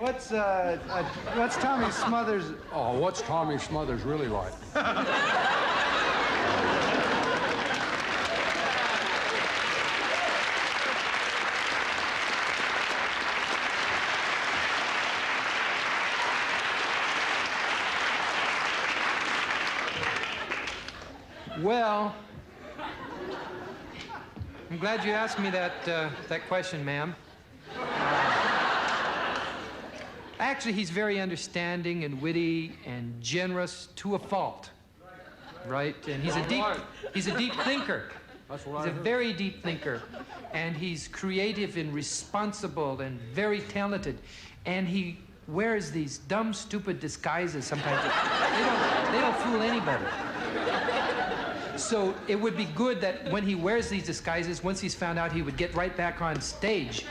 What's Tommy Smothers? Oh, what's Tommy Smothers really like? Well, I'm glad you asked me that question, ma'am. Actually, he's very understanding and witty and generous to a fault, right? And he's a deep thinker. That's what He's a very deep thinker, and he's creative and responsible and very talented, and he wears these dumb, stupid disguises sometimes. They don't fool anybody. So it would be good that when he wears these disguises, once he's found out, he would get right back on stage.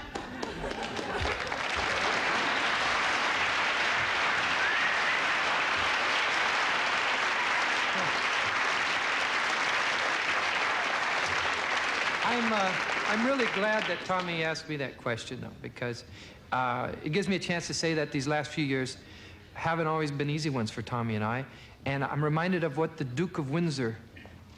I'm really glad that Tommy asked me that question, though, because it gives me a chance to say that these last few years haven't always been easy ones for Tommy and I. And I'm reminded of what the Duke of Windsor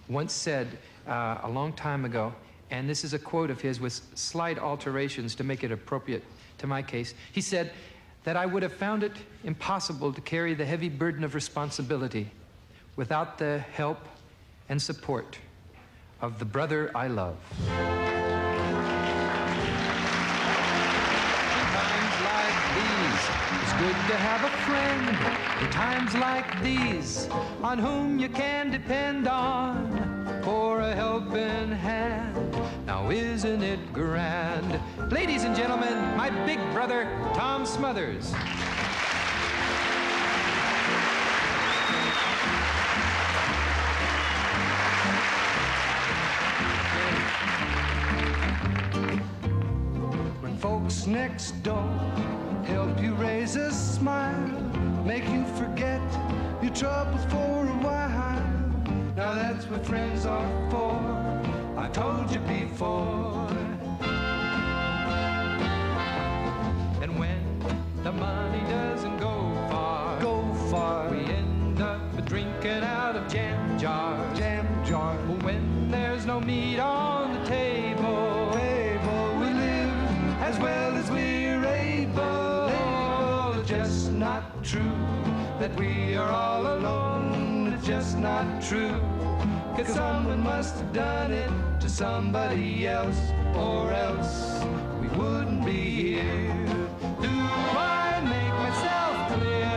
once said a long time ago. And this is a quote of his with slight alterations to make it appropriate to my case. He said that I would have found it impossible to carry the heavy burden of responsibility without the help and support of the brother I love. It's good to have a friend in times like these, on whom you can depend on for a helping hand. Now isn't it grand? Ladies and gentlemen, my big brother, Tom Smothers. When folks next door help you raise a smile, make you forget your troubles for a while. Now that's what friends are for, I told you before. And when the money doesn't go far, we end up drinking out of jam jars. When there's no meat on the table, we live as well as we're able. It's just not true that we are all alone. It's just not true, 'cause someone must have done it to somebody else, or else we wouldn't be here. Do I make myself clear?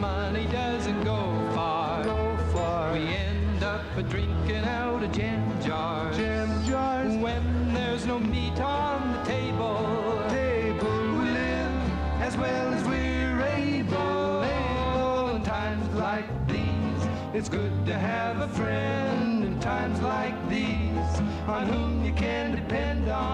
Money doesn't go far, we end up drinking out of jam jars. When there's no meat on the table, we live as well as we're able. In times like these, it's good to have a friend. In times like these, on whom you can depend on.